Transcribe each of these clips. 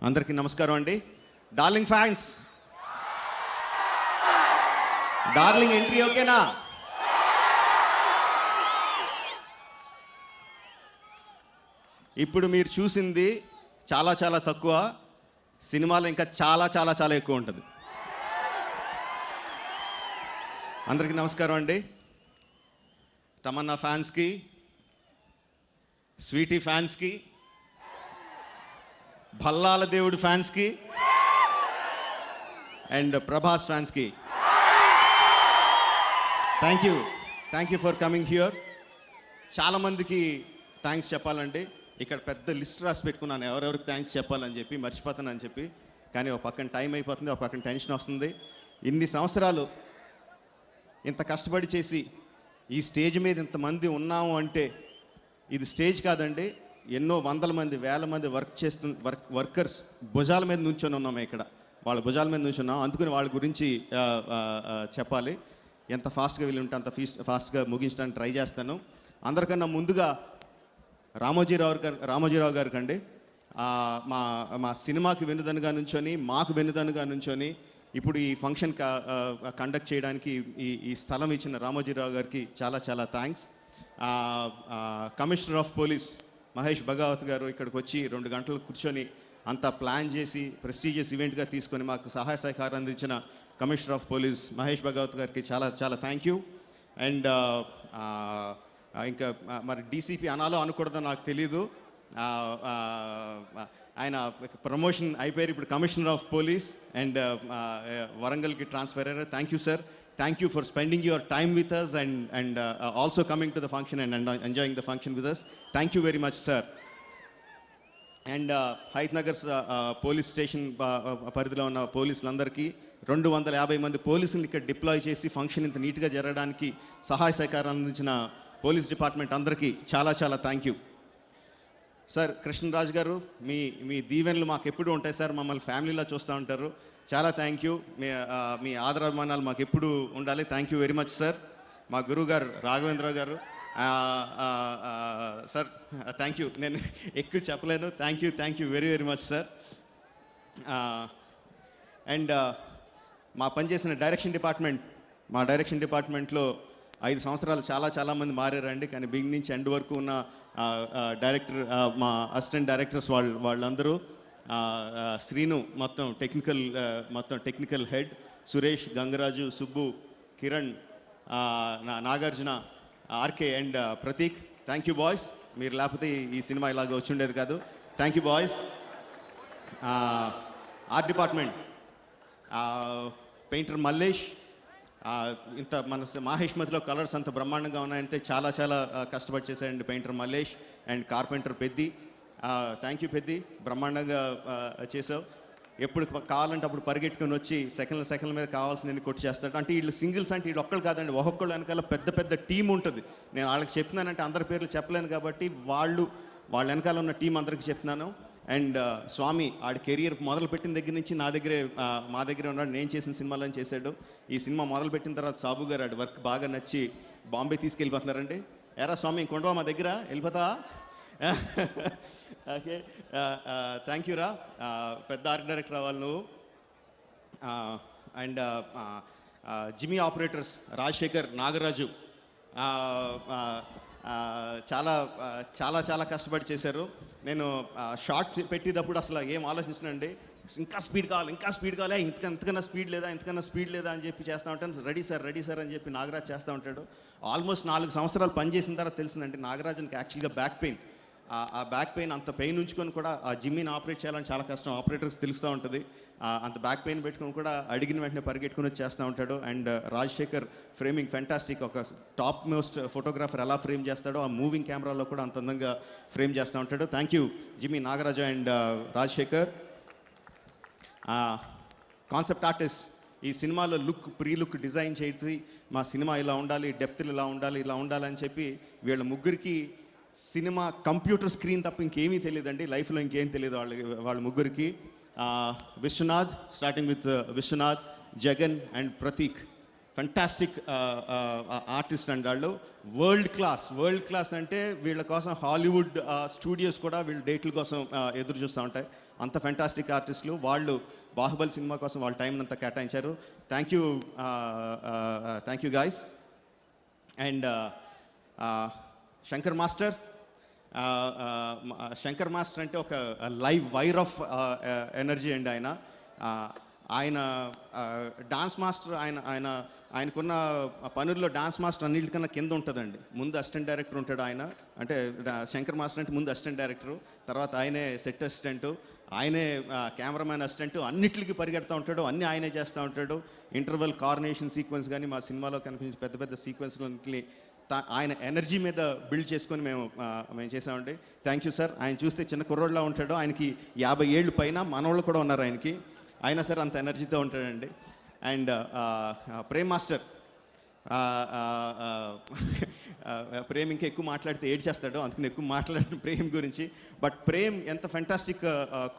అందరికీ నమస్కారం అండి. డార్లింగ్ ఫ్యాన్స్, డార్లింగ్ ఎంట్రీ ఓకేనా? ఇప్పుడు మీరు చూసింది చాలా చాలా తక్కువ, సినిమాలో ఇంకా చాలా చాలా చాలా ఎక్కువ ఉంటుంది. అందరికీ నమస్కారం అండి. తమన్నా ఫ్యాన్స్కి, స్వీటీ ఫ్యాన్స్కి, భల్లాల దేవుడు ఫ్యాన్స్కి అండ్ ప్రభాస్ ఫ్యాన్స్కి thank you for coming here. చాలామందికి థ్యాంక్స్ చెప్పాలండి. ఇక్కడ పెద్ద లిస్ట్ రాసి పెట్టుకున్నాను ఎవరెవరికి థ్యాంక్స్ చెప్పాలని చెప్పి, మర్చిపోతానని చెప్పి. కానీ ఒక పక్కన టైం అయిపోతుంది, ఒక పక్కన టెన్షన్ వస్తుంది. ఇన్ని సంవత్సరాలు ఇంత కష్టపడి చేసి ఈ స్టేజ్ మీద ఇంతమంది ఉన్నాము అంటే ఇది స్టేజ్ కాదండి, ఎన్నో వందల మంది, వేల మంది వర్కర్స్ భుజాల మీద నుంచొని ఉన్నాము. ఇక్కడ వాళ్ళ భుజాల మీద నుంచున్నాం, అందుకని వాళ్ళ గురించి చెప్పాలి. ఎంత ఫాస్ట్గా వీళ్ళు ఉంటే అంత ఫాస్ట్గా ముగించడానికి ట్రై చేస్తాను. అందరికన్నా ముందుగా రామోజీరావు గారికి అండి, మా సినిమాకి వెన్నుదన్నుగా నుంచొని, మాకు వెన్నుదన్నుగా నుంచొని ఇప్పుడు ఈ ఫంక్షన్ కండక్ట్ చేయడానికి ఈ స్థలం ఇచ్చిన రామోజీరావు గారికి చాలా చాలా thanks. Commissioner of police Mahesh Bhagwat గారు ఇక్కడికి వచ్చి 2 గంటలు కూర్చొని అంతా ప్లాన్ చేసి ప్రెస్టీజియస్ ఈవెంట్గా తీసుకొని మాకు సహాయ సహకారం అందించిన కమిషనర్ ఆఫ్ పోలీస్ మహేష్ భగావత్ గారికి చాలా చాలా థ్యాంక్ యూ. అండ్ ఇంకా మరి డీసీపీ అనాలో అనకూడదో నాకు తెలీదు, ఆయన ప్రమోషన్ అయిపోయారు, ఇప్పుడు కమిషనర్ ఆఫ్ పోలీస్ అండ్ వరంగల్కి ట్రాన్స్ఫర్ అయ్యారు. Thank you sir, thank you for spending your time with us and also coming to the function and enjoying the function with us. Thank you very much sir. And Hayath Nagar police station పరిధిలో ఉన్న పోలీసులందరికీ 250 మంది పోలీసులు ఇక్కడ deploy చేసి function ఇంత నీట్గా జరగడానికి సహాయ సహకారం అందించిన పోలీస్ డిపార్ట్మెంట్ అందరికీ చాలా చాలా థ్యాంక్ యూ సార్. కృష్ణరాజు గారు, మీ దీవెనలు మాకు ఎప్పుడు ఉంటాయి సార్, మమ్మల్ని ఫ్యామిలీలో చూస్తూ ఉంటారు. చాలా థ్యాంక్ యూ, మీ ఆదరాభిమానాలు మాకు ఎప్పుడు ఉండాలి. Thank you very much sir. మా గురువు గారు రాఘవేంద్రరావు గారు సార్, థ్యాంక్ యూ, నేను ఎక్కువ చెప్పలేను. Thank you very very much sir. And మా పనిచేసిన డైరెక్షన్ డిపార్ట్మెంట్లో 5 సంవత్సరాలు చాలామంది మారారండి. కానీ బిగినింగ్ నుంచి ఎండ్ వరకు ఉన్న డైరెక్టర్, మా అసిస్టెంట్ డైరెక్టర్స్ వాళ్ళందరూ, శ్రీను మొత్తం technical head, Suresh, Gangaraju, Subbu, Kiran, Nagarjuna, RK and Prateek. Thank you boys, మీరు లేకపోతే ఈ సినిమా ఇలాగ వచ్చి ఉండేది కాదు. Thank you boys. Art department painter Mallesh, ఇంత మన మాహేష్మతిలో కలర్స్ అంత బ్రహ్మాండంగా ఉన్నాయంటే చాలా చాలా కష్టపడి చేశాడండి painter Mallesh. And carpenter Peddi, thank you Peddi, బ్రహ్మాండంగా చేసావు. ఎప్పుడు కావాలంటే అప్పుడు పరిగెట్టుకొని వచ్చి సెకండ్ల మీద కావాల్సిన కొట్టి చేస్తాడు. అంటే వీళ్ళు సింగిల్స్ అంటే వీళ్ళు ఒక్కళ్ళు కాదండి, ఒక్కొక్కళ్ళు వెనకాల పెద్ద టీం ఉంటుంది. నేను వాళ్ళకి చెప్తున్నానంటే అందరి పేర్లు చెప్పలేను కాబట్టి వాళ్ళ వెనకాల ఉన్న టీం అందరికీ చెప్తున్నాను. అండ్ స్వామి ఆడి కెరియర్ మొదలుపెట్టిన దగ్గర నుంచి మా దగ్గరే ఉన్నాడు, నేను చేసిన సినిమాలో చేశాడు. ఈ సినిమా మొదలుపెట్టిన తర్వాత సాబు గారు ఆడి వర్క్ బాగా నచ్చి బాంబే తీసుకెళ్ళిపోతున్నారండి. ఎరా స్వామి ఇంకొండవా మా దగ్గర, వెళ్ళిపోతావా? ఓకే, థ్యాంక్ యూ రా, పెద్ద ఆర్ట్ డైరెక్టర్ అవ్వాలి నువ్వు. And Jimmy operators Rajasekhar, Nagaraju చాలా కష్టపడి చేశారు. నేను షార్ట్ పెట్టేటప్పుడు అసలు ఏం ఆలోచించనండి, ఇంకా స్పీడ్ కావాలి, ఇంతకన్నా స్పీడ్ లేదా అని చెప్పి చేస్తూ ఉంటాను. రెడీ సార్ అని చెప్పి నాగరాజ్ చేస్తూ ఉంటాడు. ఆల్మోస్ట్ 4 సంవత్సరాలు పనిచేసిన తర్వాత తెలిసిందండి నాగరాజన్కి యాక్చువల్గా బ్యాక్ పెయిన్. ఆ బ్యాక్ పెయిన్, అంత పెయిన్ ఉంచుకొని కూడా ఆ జిమ్మీని ఆపరేట్ చేయాలని చాలా కష్టం, ఆపరేటర్స్ తెలుస్తూ ఉంటుంది. అంత బ్యాక్ పెయిన్ పెట్టుకొని కూడా అడిగిన వెంటనే పరిగెట్టుకుని వచ్చి చేస్తూ ఉంటాడు. అండ్ రాజశేఖర్ ఫ్రేమింగ్ ఫెంటాస్టిక్, ఒక టాప్ మోస్ట్ ఫోటోగ్రాఫర్ ఎలా ఫ్రేమ్ చేస్తాడో ఆ మూవింగ్ కెమెరాలో కూడా అంత అందంగా ఫ్రేమ్ చేస్తూ ఉంటాడు. Thank you Jimmy, Nagaraju and Rajasekhar. Concept artist ఈ సినిమాలో ప్రీ లుక్ డిజైన్ చేసి మా సినిమా ఇలా ఉండాలి, డెప్త్లు ఇలా ఉండాలి అని చెప్పి వీళ్ళ ముగ్గురికి సినిమా కంప్యూటర్ స్క్రీన్ తప్ప ఇంకేమీ తెలియదండి, లైఫ్లో ఇంకేం తెలియదు వాళ్ళ ముగ్గురికి. Vishwanath, starting with Vishwanath, Jagan and Prateek, fantastic artist అండి వాళ్ళు. వరల్డ్ క్లాస్ అంటే వీళ్ళ కోసం హాలీవుడ్ స్టూడియోస్ కూడా వీళ్ళ డేట్ల కోసం ఎదురు చూస్తూ ఉంటాయి. అంత ఫెంటాస్టిక్ ఆర్టిస్టులు వాళ్ళు. బాహుబలి సినిమా కోసం వాళ్ళ టైం అంతా కేటాయించారు. Thank you guys. And Shankar master అంటే ఒక లైవ్ వైర్ ఆఫ్ ఎనర్జీ అండి ఆయన డాన్స్ మాస్టర్. ఆయనకున్న పనుల్లో డాన్స్ మాస్టర్ అన్నిటికన్నా కింద ఉంటుందండి. ముందు అసిస్టెంట్ డైరెక్టర్ ఉంటాడు ఆయన, అంటే శంకర్ మాస్టర్ అంటే ముందు అసిస్టెంట్ డైరెక్టరు, తర్వాత ఆయనే సెట్ అసిస్టెంటు, ఆయనే కెమెరామ్యాన్ అసిస్టెంట్, అన్నిటికీ పరిగెడుతూ ఉంటాడు, అన్నీ ఆయనే చేస్తూ ఉంటాడు. ఇంటర్వెల్ కార్నేషన్ సీక్వెన్స్ కానీ మా సినిమాలో కనిపించే పెద్ద పెద్ద సీక్వెన్స్లన్నింటినీ ఆయన ఎనర్జీ మీద బిల్డ్ చేసుకొని మేము చేసామండి. Thank you sir. ఆయన చూస్తే చిన్న కుర్రోడ్లా ఉంటాడు, ఆయనకి 50 ఏళ్ళు పైన, మనోళ్ళు కూడా ఉన్నారు ఆయనకి, అయినా సరే అంత ఎనర్జీతో ఉంటాడండి. అండ్ ప్రేమ్ మాస్టర్, ప్రేమ్ ఇంకా ఎక్కువ మాట్లాడితే ఏడ్చేస్తాడు, అందుకని ఎక్కువ మాట్లాడిన ప్రేమ్ గురించి. బట్ ప్రేమ్ ఎంత ఫెంటాస్టిక్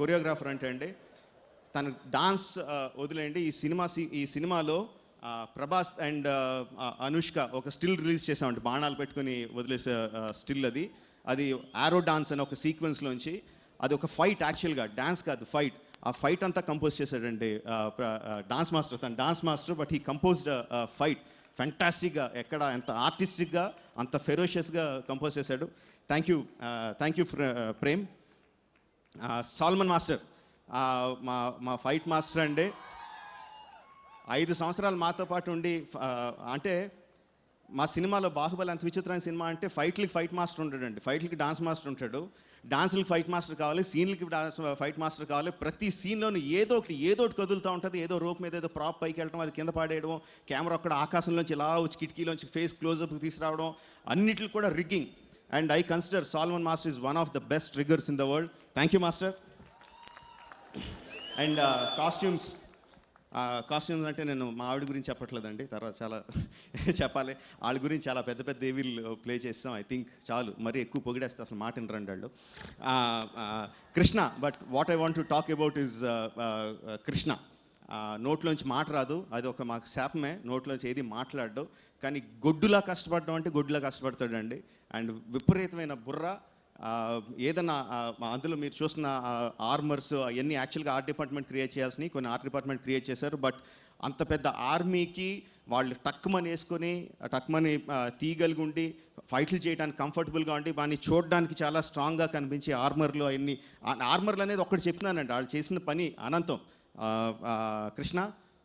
కొరియోగ్రాఫర్ అంటే అండి, తను డాన్స్ వదిలేయండి, ఈ సినిమాలో ప్రభాస్ అండ్ అనుష్క ఒక స్టిల్ రిలీజ్ చేసామండి, బాణాలు పెట్టుకొని వదిలేసే స్టిల్. అది ఆరో డాన్స్ అని ఒక సీక్వెన్స్లోంచి. అది ఒక ఫైట్, యాక్చువల్గా డాన్స్ కాదు, ఫైట్. ఆ ఫైట్ అంతా కంపోజ్ చేశాడండి డాన్స్ మాస్టర్. తను dance master, but he composed fight ఫెంటాస్టిక్గా, ఎక్కడ ఎంత ఆర్టిస్టిక్గా అంత ఫెరోషియస్గా కంపోజ్ చేశాడు. Thank you Prem. Solomon master మా ఫైట్ మాస్టర్ అండి. 5 సంవత్సరాలు మాతో పాటు ఉండి, అంటే మా సినిమాలో బాహుబలి అంత విచిత్రమైన సినిమా అంటే ఫైట్లకి ఫైట్ మాస్టర్ ఉంటాడండి, ఫైట్లకి డాన్స్ మాస్టర్ ఉంటాడు, డాన్సులకి ఫైట్ మాస్టర్ కావాలి, సీన్లకి ఫైట్ మాస్టర్ కావాలి. ప్రతి సీన్లోనూ ఏదో ఒకటి కదులుతూ ఉంటుంది, ఏదో రోప్ మీద ఏదో ప్రాప్ పైకి వెళ్ళడం, అది కింద పాడేయడం, కెమెరా అక్కడ ఆకాశంలోంచి ఇలా వచ్చి కిటికీలోంచి ఫేస్ క్లోజప్ తీసుకురావడం, అన్నిటికి కూడా rigging. And I consider Solomon master is one of the best riggers in the world. Thank you master. And costumes అంటే నేను మా ఆవిడ గురించి చెప్పట్లేదండి, తర్వాత చాలా చెప్పాలి. వాళ్ళ గురించి చాలా పెద్ద పెద్ద ఏవీలు ప్లే చేస్తాం. ఐ థింక్ చాలు, మరీ ఎక్కువ పొగిడేస్తే అసలు మాట వినరండి వాళ్ళు. Krishna, but what I want to talk about is Krishna. నోట్లోంచి మాట రాదు, అది ఒక మాకు శాపమే, నోట్లోంచి ఏది మాట్లాడు, కానీ గొడ్డులా కష్టపడడం అంటే గొడ్డులా కష్టపడతాడండి. అండ్ విపరీతమైన బుర్ర. ఏదన్నా అందులో మీరు చూసిన ఆర్మర్స్ అవన్నీ యాక్చువల్గా ఆర్ట్ డిపార్ట్మెంట్ క్రియేట్ చేయాల్సినవి, కొన్ని ఆర్ట్ డిపార్ట్మెంట్ క్రియేట్ చేశారు. బట్ అంత పెద్ద ఆర్మీకి వాళ్ళు టక్మని తీయగలిగి ఉండి ఫైట్లు చేయడానికి కంఫర్టబుల్గా ఉండి వాడిని చూడడానికి చాలా స్ట్రాంగ్గా కనిపించి ఆర్మర్లు అనేది ఒక్కటి చెప్తున్నానండి, వాళ్ళు చేసిన పని అనంతం. Krishna,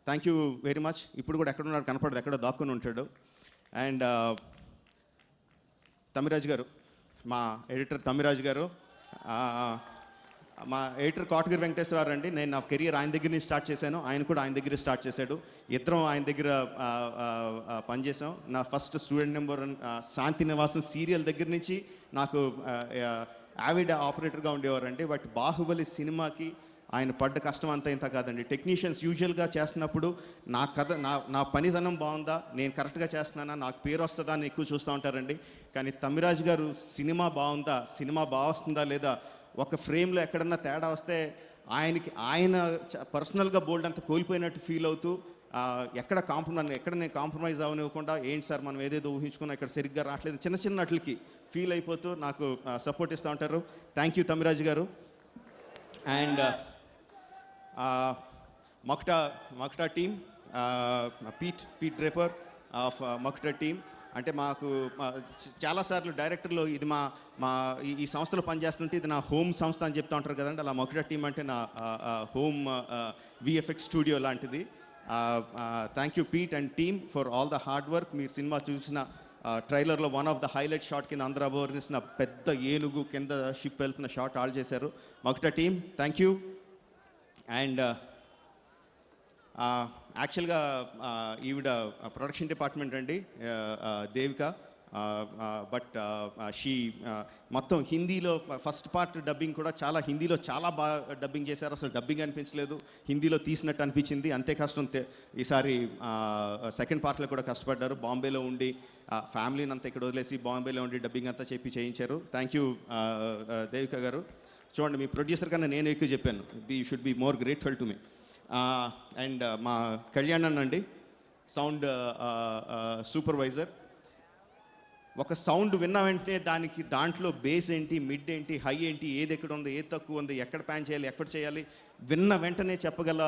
thank you very much. ఇప్పుడు కూడా ఎక్కడున్నాడు కనపడదు, ఎక్కడో దాక్కుని ఉంటాడు. అండ్ తమిరాజు గారు, మా ఎడిటర్ తమ్మిరాజు గారు, మా ఎడిటర్ కోటగిరి వెంకటేశ్వరరావు అండి. నేను నా కెరియర్ ఆయన దగ్గర నుంచి స్టార్ట్ చేశాను, ఆయన కూడా ఆయన దగ్గర స్టార్ట్ చేశాడు. ఇద్దరం ఆయన దగ్గర పనిచేసాం. నా ఫస్ట్ స్టూడెంట్ నెంబర్ శాంతి నివాసం సీరియల్ దగ్గర నుంచి నాకు యావిడ్ ఆపరేటర్గా ఉండేవారండి. బట్ బాహుబలి సినిమాకి ఆయన పడ్డ కష్టం అంతా ఇంత కాదండి. టెక్నీషియన్స్ యూజువల్గా చేస్తున్నప్పుడు నా నా పనితనం బాగుందా, నేను కరెక్ట్గా చేస్తున్నానా, నాకు పేరు వస్తుందా అని ఎక్కువ చూస్తూ ఉంటారండి. కానీ తమ్మిరాజు గారు సినిమా బాగుందా, సినిమా బాగొస్తుందా లేదా, ఒక ఫ్రేమ్లో ఎక్కడన్నా తేడా వస్తే ఆయన పర్సనల్గా బోల్డ్ అంతా కోల్పోయినట్టు ఫీల్ అవుతూ ఎక్కడ నేను కాంప్రమైజ్ అవనివ్వకుండా, ఏంటి సార్ మనం ఏదేదో ఊహించుకున్నా ఇక్కడ సరిగ్గా రావట్లేదు, చిన్న అట్లకి ఫీల్ అయిపోతూ నాకు సపోర్ట్ ఇస్తూ ఉంటారు. Thank you Thammiraju garu. And Makuta team, Pete Draper of Makuta team. అంటే మాకు చాలాసార్లు డైరెక్టర్లు ఇది ఈ సంస్థలో పనిచేస్తుంటే ఇది నా హోమ్ సంస్థ అని చెప్తూ ఉంటారు కదండి, అలా మకుటా టీమ్ అంటే నా హోమ్ విఎఫ్ఎక్స్ స్టూడియో లాంటిది. Thank you Pete and team for all the hard work. మీరు సినిమా చూసిన ట్రైలర్లో one of the highlight shot కింద ఆంధ్ర బోర్నిసిన పెద్ద ఏనుగు కింద షిప్ వెళ్తున్న షాట్ ఆల్ చేశారు. మకుటా టీమ్, థ్యాంక్ యూ. అండ్ యాక్చువల్గా ఈవిడ ప్రొడక్షన్ డిపార్ట్మెంట్ అండి, దేవిక. బట్ షీ మొత్తం హిందీలో ఫస్ట్ పార్ట్ డబ్బింగ్ కూడా హిందీలో చాలా బాగా డబ్బింగ్ చేశారు. అసలు డబ్బింగ్ అనిపించలేదు, హిందీలో తీసినట్టు అనిపించింది. అంతే కష్టం ఈసారి సెకండ్ పార్ట్లో కూడా కష్టపడ్డారు. బాంబేలో ఉండి ఫ్యామిలీని అంతా ఇక్కడ వదిలేసి బాంబేలో ఉండి డబ్బింగ్ అంతా చేయించారు. థ్యాంక్ యూ దేవిక గారు. చూడండి, మీ ప్రొడ్యూసర్ కన్నా నేను ఎక్కువ చెప్పాను, you should be more grateful to me. And మా కళ్యాణ్ అన్న అండి, సౌండ్ సూపర్వైజర్. ఒక సౌండ్ విన్న వెంటనే దాంట్లో బేస్ ఏంటి, మిడ్ ఏంటి, హై ఏంటి, ఏది ఎక్కడ ఉంది, ఏది తక్కువ ఉంది, ఎక్కడ ప్యాన్ చేయాలి, ఎక్కడ చేయాలి, విన్న వెంటనే చెప్పగల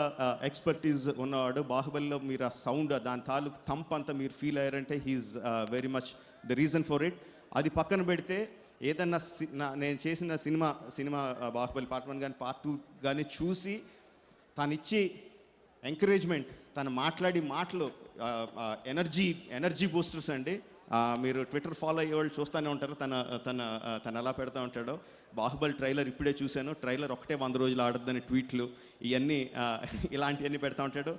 ఎక్స్పర్టీస్ ఉన్నవాడు. బాహుబలిలో మీరు ఆ సౌండ్, దాని తాలూకు థంప్ అంతా మీరు ఫీల్ అయ్యారంటే he's very much the reason for it. అది పక్కన పెడితే ఏదన్నా నేను చేసిన సినిమా బాహుబలి పార్ట్ 1 కానీ పార్ట్ 2 కానీ చూసి తనిచ్చి ఎంకరేజ్మెంట్, తను మాట్లాడి మాటలు ఎనర్జీ బూస్టర్స్ అండి. మీరు ట్విట్టర్ ఫాలో అయ్యే వాళ్ళు చూస్తూనే ఉంటారు తను ఎలా పెడతా ఉంటాడో. బాహుబలి ట్రైలర్ ఇప్పుడే చూశాను, ట్రైలర్ ఒకటే 100 రోజులు ఆడద్దని ట్వీట్లు ఇవన్నీ ఇలాంటివన్నీ పెడతా ఉంటాడు.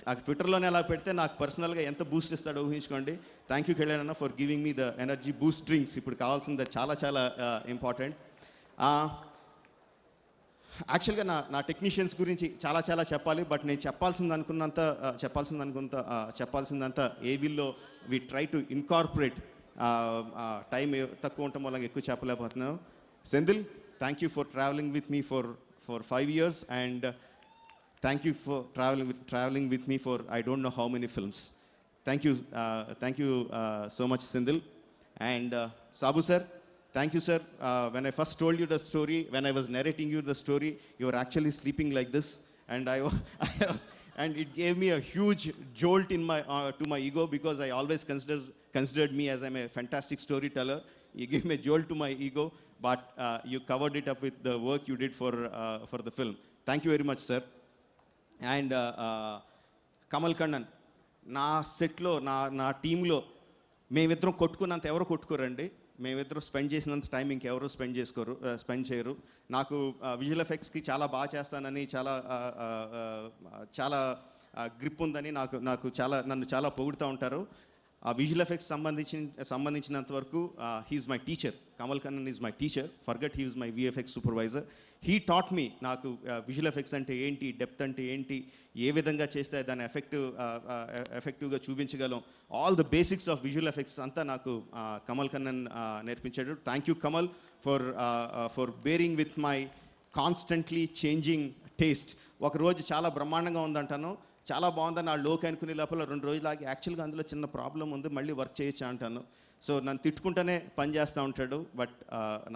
ఆ ట్విట్టర్లోనే అలా పెడితే నాకు పర్సనల్గా ఎంత బూస్ట్ ఇస్తాడో ఊహించుకోండి. థ్యాంక్ యూ కళ్యాణ్ అన్న for giving me the energy Boost drinks. ఇప్పుడు కావాల్సింది చాలా చాలా ఇంపార్టెంట్. యాక్చువల్గా నా టెక్నీషియన్స్ గురించి చాలా చెప్పాలి, బట్ నేను చెప్పాల్సిందంతా ఏవిల్లో we try to incorporate. Time తక్కువ ఉండటం వల్ల ఎక్కువ చెప్పలేకపోతున్నాను. Senthil, thank you for travelling with me for 5 years, and thank you for traveling with me for I don't know how many films. Thank you so much, Senthil. And Sabu sir, thank you sir. When I first told you the story, when I was narrating you the story, you were actually sleeping like this, and I was, and it gave me a huge jolt in my to my ego, because I always considered me as I'm a fantastic storyteller. You gave me a jolt to my ego, but you covered it up with the work you did for the film. Thank you very much, sir. And Kamal Kannan, నా సెట్లో నా టీంలో మేమిద్దరం కొట్టుకున్నంత ఎవరు కొట్టుకోరండి. మేమిద్దరం spend చేసినంత time ఇంకెవరు spend చేయరు. నాకు విజువల్ ఎఫెక్ట్స్కి చాలా బాగా చేస్తానని, చాలా గ్రిప్ ఉందని నన్ను చాలా పొగుడుతూ ఉంటారు. ఆ విజువల్ ఎఫెక్ట్స్ సంబంధించినంత వరకు he's my teacher. Kamal Kannan is my teacher. Forget he is my VFX supervisor. He taught me, నాకు విజువల్ ఎఫెక్ట్స్ అంటే ఏంటి, డెప్త్ అంటే ఏంటి, ఏ విధంగా చేస్తే దాన్ని ఎఫెక్టివ్గా చూపించగలం, all the basics of visual effects అంతా నాకు కమల్ కన్నన్ నేర్పించాడు. Thank you Kamal for bearing with my constantly changing taste. ఒకరోజు చాలా బ్రహ్మాండంగా ఉందంటాను, చాలా బాగుందని ఆ లోకి అనుకునే లోపల 2 రోజులు ఆగి యాక్చువల్గా అందులో చిన్న ప్రాబ్లం ఉంది, మళ్ళీ వర్క్ చేయొచ్చా అంటాను. సో నన్ను తిట్టుకుంటూనే పని చేస్తూ ఉంటాడు, బట్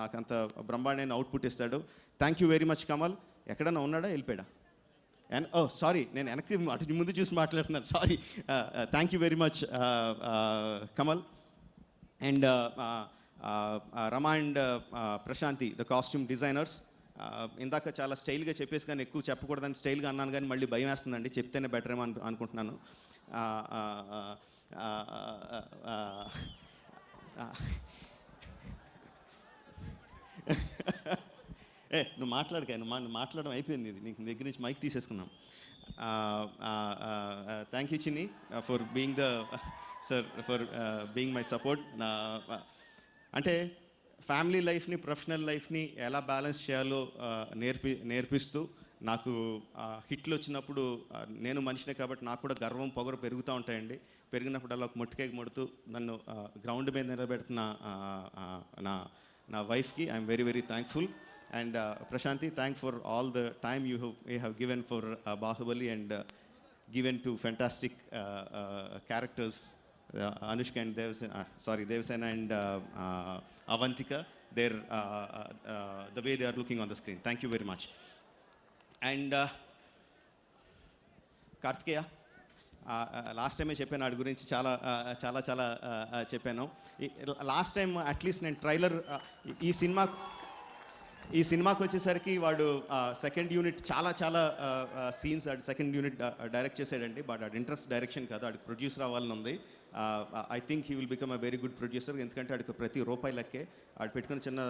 నాకు అంత బ్రహ్మాండమైన అవుట్పుట్ ఇస్తాడు. Thank you very much Kamal. ఎక్కడన్నా ఉన్నాడా, వెళ్ళిపోయాడా? అండ్ సారీ, నేను వెనక్కి అటు ముందు చూసి మాట్లాడుతున్నాను, sorry. Thank you very much Kamal. And Rama and Prashanti, the costume designers. ఇందాక చాలా స్టైల్గా చెప్పేసి కానీ ఎక్కువ చెప్పకూడదని స్టైల్గా అన్నాను, కానీ మళ్ళీ భయం వేస్తుందండి, చెప్తేనే బెటర్ ఏమో అనుకుంటున్నాను. నువ్వు మాట్లాడడం అయిపోయింది, ఇది నీకు దగ్గర నుంచి మైక్ తీసేసుకున్నాం. థ్యాంక్ యూ చిన్ని ఫర్ బీయింగ్ మై సపోర్ట్. అంటే ఫ్యామిలీ లైఫ్ని, ప్రొఫెషనల్ లైఫ్ని ఎలా బ్యాలెన్స్ చేయాలో నేర్పిస్తూ, నాకు హిట్లు వచ్చినప్పుడు నేను మనిషినే కాబట్టి నాకు కూడా గర్వం పొగరు పెరుగుతూ ఉంటాయండి. పెరిగినప్పుడు అలా ఒక మొట్టికేక మొడుతూ నన్ను గ్రౌండ్ మీద నిలబెడుతున్న నా వైఫ్కి I'm very very thankful. And Prashanti, thank for all the time you have given for Baahubali and given to fantastic characters. Anushka and Devsena and Avantika, the way they are looking on the screen. Thank you very much. And Kartikeya, last టైమే చెప్పాను వాడి గురించి, చాలా చెప్పాను. Last time at least నేను trailer ఈ సినిమాకి వచ్చేసరికి వాడు సెకండ్ యూనిట్ చాలా సీన్స్ సెకండ్ యూనిట్ డైరెక్ట్ చేసాడండి. బట్ వాడు ఇంట్రెస్ట్ డైరెక్షన్ కాదు, వాడికి ప్రొడ్యూసర్ అవ్వాలని ఉంది. I think he will become a very good producer. ఎందుకంటే వాడికి ప్రతి రూపాయి లెక్కే. వాడు పెట్టుకున్న చిన్న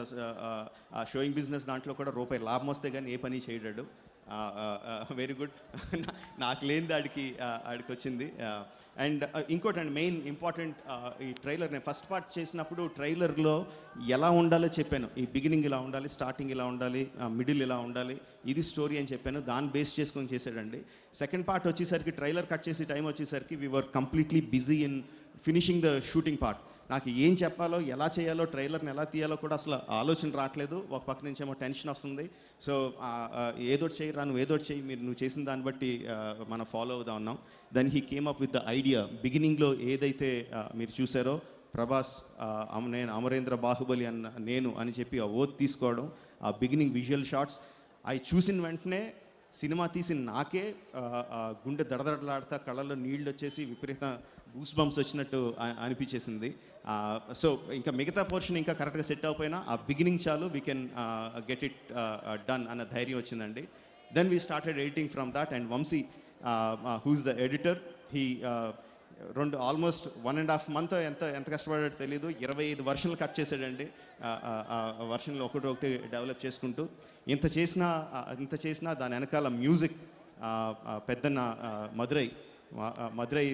షోయింగ్ బిజినెస్ దాంట్లో కూడా రూపాయి లాభం వస్తే కానీ ఏ పని చేయడాడు. Very good. నాకు లేనిది ఆడికి వచ్చింది. అండ్ ఇంకోటి అండి, మెయిన్ ఇంపార్టెంట్, ఈ ట్రైలర్ నేను ఫస్ట్ పార్ట్ చేసినప్పుడు ట్రైలర్లో ఎలా ఉండాలో చెప్పాను. ఈ బిగినింగ్ ఇలా ఉండాలి, స్టార్టింగ్ ఇలా ఉండాలి, మిడిల్ ఇలా ఉండాలి, ఇది స్టోరీ అని చెప్పాను. దాన్ని బేస్ చేసుకొని చేశాడండి. సెకండ్ పార్ట్ వచ్చేసరికి ట్రైలర్ కట్ చేసే టైం వచ్చేసరికి we were completely busy in finishing the shooting part. నాకు ఏం చెప్పాలో, ఎలా చేయాలో, ట్రైలర్ని ఎలా తీయాలో కూడా అసలు ఆలోచన రావట్లేదు. ఒక పక్క నుంచి ఏమో టెన్షన్ వస్తుంది. సో ఏదోటి చేయి రా, నువ్వు ఏదోటి చేయి, నువ్వు చేసిన దాన్ని బట్టి మనం ఫాలో అవుదాం ఉన్నాం. Then he came up with the idea. బిగినింగ్లో ఏదైతే మీరు చూసారో, ప్రభాస్ నేను అమరేంద్ర బాహుబలి నేను అని చెప్పి ఆ ఓత్ తీసుకోవడం, ఆ బిగినింగ్ విజువల్ షాట్స్ అవి చూసిన వెంటనే సినిమా తీసిన నాకే గుండె దడదడలాడుతా, కళ్ళల్లో నీళ్ళు వచ్చేసి విపరీత గూస్ బంప్స్ వచ్చినట్టు అనిపించేసింది. సో ఇంకా మిగతా పోర్షన్ ఇంకా కరెక్ట్గా సెట్ అవ్వకపోయినా ఆ బిగినింగ్ చాలు, we can get it done అన్న ధైర్యం వచ్చిందండి. Then we started editing from that. And Vamsi who's the editor, he almost 1.5 month ఎంత కష్టపడాడో తెలీదు. 25 వర్షన్లు కట్ చేశాడండి. వర్షన్లు ఒకటి డెవలప్ చేసుకుంటూ ఇంత చేసినా దాని వెనకాల మ్యూజిక్ పెద్దన్న మదురై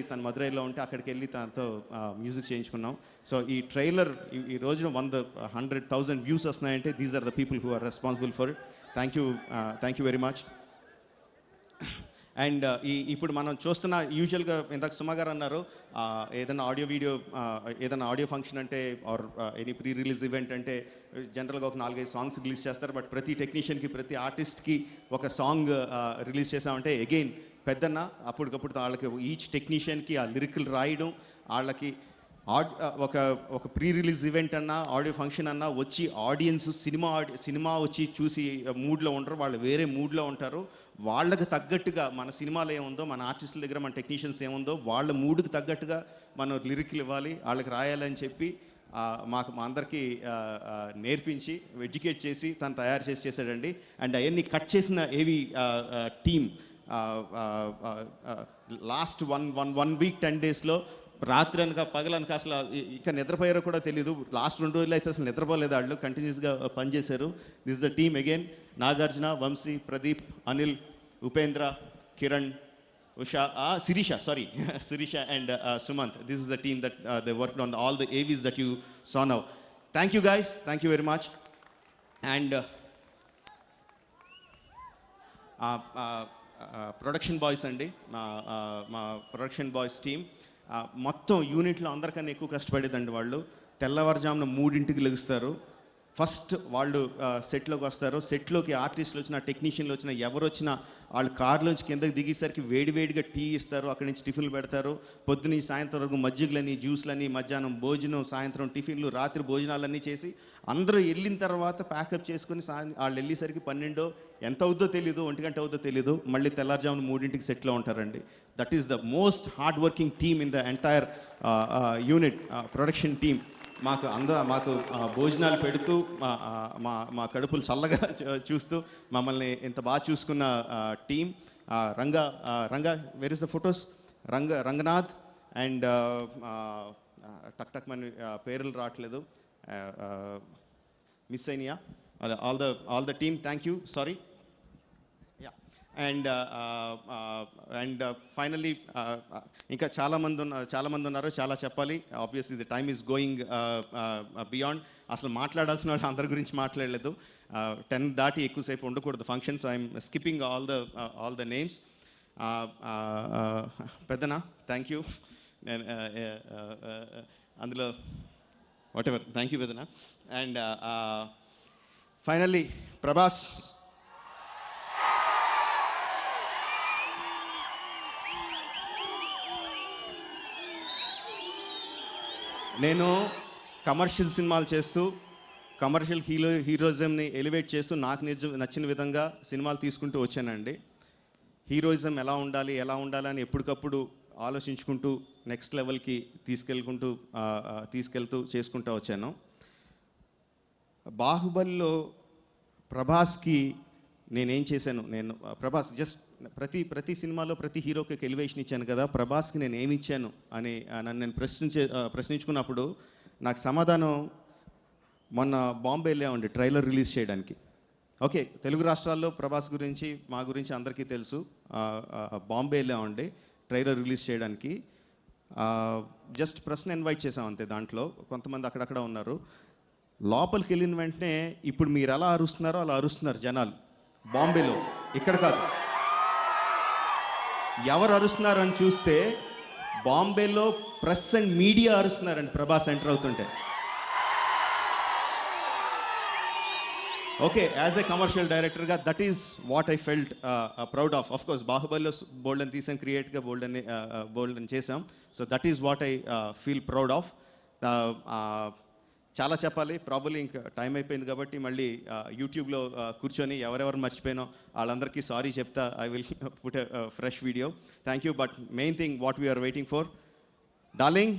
తన మదురైలో ఉంటే అక్కడికి వెళ్ళి తనతో మ్యూజిక్ చేయించుకున్నాం. సో ఈ ట్రైలర్ ఈ రోజున 100,000 వ్యూస్ వస్తున్నాయంటే these are the people who are responsible for it. Thank you very much. And ఇప్పుడు మనం చూస్తున్న యూజువల్గా ఇందాక సుమా గారు అన్నారు, ఏదైనా ఆడియో ఫంక్షన్ అంటే or any pre release event అంటే జనరల్గా ఒక 4-5 సాంగ్స్ రిలీజ్ చేస్తారు. బట్ ప్రతి టెక్నీషియన్కి, ప్రతి ఆర్టిస్ట్కి ఒక సాంగ్ రిలీజ్ చేసామంటే అగైన్ పెద్దన్న అప్పటికప్పుడు వాళ్ళకి ఈచ్ టెక్నీషియన్కి ఆ లిరికల్ రాయడం, వాళ్ళకి ఒక ప్రీ రిలీజ్ ఈవెంట్ అన్నా, ఆడియో ఫంక్షన్ అన్నా వచ్చి ఆడియన్స్ సినిమా వచ్చి చూసి మూడ్లో ఉంటారు, వాళ్ళు వేరే మూడ్లో ఉంటారు. వాళ్ళకి తగ్గట్టుగా మన సినిమాలో ఏముందో, మన ఆర్టిస్టుల దగ్గర మన టెక్నీషియన్స్ ఏముందో వాళ్ళ మూడ్కి తగ్గట్టుగా మనం లిరిక్లు ఇవ్వాలి, వాళ్ళకి రాయాలని చెప్పి మా అందరికీ నేర్పించి ఎడ్యుకేట్ చేసి తను తయారు చేసాడండి. అండ్ అవన్నీ కట్ చేసిన ఏవి టీమ్ లాస్ట్ వన్ వీక్ 10 daysలో రాత్రి అనక పగలనక అసలు ఇంకా నిద్రపోయారో కూడా తెలీదు. లాస్ట్ 2 రోజులు అయితే అసలు నిద్రపోలేదు, వాళ్ళు కంటిన్యూస్గా పనిచేశారు. This the team again: Nagarjuna, Vamsi, Pradeep, Anil, Upendra, Kiran, Usha, Sirisha and Sumant. This is the team that they worked on all the AVs that you saw now. Thank you guys, thank you very much. And production boys అండి, మా production boys team మొత్తం యూనిట్లో అందరికన్నా ఎక్కువ కష్టపడేదండి. వాళ్ళు తెల్లవారుజామున 3ంటికి లెగుస్తారు. First వాళ్ళు సెట్లోకి వస్తారు. సెట్లోకి ఆర్టిస్టులు వచ్చినా, టెక్నీషియన్లు వచ్చినా, ఎవరు వచ్చినా వాళ్ళు కార్లోంచి కిందకి దిగేసరికి వేడివేడిగా టీ ఇస్తారు. అక్కడి నుంచి టిఫిన్లు పెడతారు. పొద్దున సాయంత్రం వరకు మజ్జిగలని, జ్యూస్లని, మధ్యాహ్నం భోజనం, సాయంత్రం టిఫిన్లు, రాత్రి భోజనాలన్నీ చేసి అందరూ వెళ్ళిన తర్వాత ప్యాకప్ చేసుకుని వాళ్ళు వెళ్ళేసరికి 12 ఎంత అవుద్దో తెలీదు, 1 గంట అవుద్దో తెలీదు. మళ్ళీ తెల్లారుజామున 3ంటికి సెట్లో ఉంటారండి. That is the most hard working team in the entire unit production team. మాకు భోజనాలు పెడుతూ మా కడుపులు చల్లగా చూస్తూ మమ్మల్ని ఇంత బాగా చూసుకున్న team. Ranga where is the photos? Ranganath and టక్ మన పేర్లు రావట్లేదు, మిస్ అయినాయా? All the team, thank you, sorry. And finally ఇంకా చాలామంది ఉన్నారు, చాలా చెప్పాలి. Obviously the time is going beyond. అసలు మాట్లాడాల్సిన వాళ్ళు అందరి గురించి మాట్లాడలేదు. 10 దాటి ఎక్కువసేపు ఉండకూడదు function. So I'm skipping all the names. పెద్దనా, థ్యాంక్ యూ. నేను అందులో వాట్ ఎవర్, థ్యాంక్ యూ పెద్దనా. అండ్ ఫైనల్లీ ప్రభాస్, నేను కమర్షియల్ సినిమాలు చేస్తూ కమర్షియల్ హీరోయిజంని ఎలివేట్ చేస్తూ నాకు నచ్చిన విధంగా సినిమాలు తీసుకుంటూ వచ్చానండి. హీరోయిజం ఎలా ఉండాలి అని ఎప్పటికప్పుడు ఆలోచించుకుంటూ నెక్స్ట్ లెవెల్కి తీసుకెళ్తూ చేసుకుంటూ వచ్చాను. బాహుబలిలో ప్రభాస్కి నేనేం చేశాను? ప్రభాస్ జస్ట్ ప్రతి సినిమాలో ప్రతి హీరోకి ఒక ఎలివేషన్ ఇచ్చాను కదా, ప్రభాస్కి నేను ఏమి ఇచ్చాను అని నన్ను నేను ప్రశ్నించుకున్నప్పుడు నాకు సమాధానం మొన్న బాంబే వెళ్ళామండి ట్రైలర్ రిలీజ్ చేయడానికి. ఓకే, తెలుగు రాష్ట్రాల్లో ప్రభాస్ గురించి మా గురించి అందరికీ తెలుసు. బాంబే వెళ్ళామండి ట్రైలర్ రిలీజ్ చేయడానికి. జస్ట్ ప్రెస్ని ఇన్వైట్ చేసాం అంతే. దాంట్లో కొంతమంది అక్కడక్కడ ఉన్నారు. లోపలికి వెళ్ళిన వెంటనే ఇప్పుడు మీరు ఎలా అరుస్తున్నారో అలా అరుస్తున్నారు జనాలు బాంబేలో, ఇక్కడ కాదు. ఎవరు అరుస్తున్నారని చూస్తే బాంబేలో ప్రెస్ అండ్ మీడియా అరుస్తున్నారండి ప్రభాస్ ఎంటర్ అవుతుంటే. ఓకే, యాజ్ ఎ కమర్షియల్ డైరెక్టర్గా that is what I felt proud of. Of course బాహుబలిలో బోల్డ్ అని తీసాం, క్రియేట్గా బోల్డ్ అని చేసాం. So that is what I feel proud of. చాలా చెప్పాలి, ప్రాబబ్లీ ఇంకా టైం అయిపోయింది కాబట్టి మళ్ళీ యూట్యూబ్లో కూర్చొని ఎవరెవరు మర్చిపోయినో వాళ్ళందరికీ సారీ చెప్తా. I will put a fresh video. Thank you. But main thing what we are waiting for, darling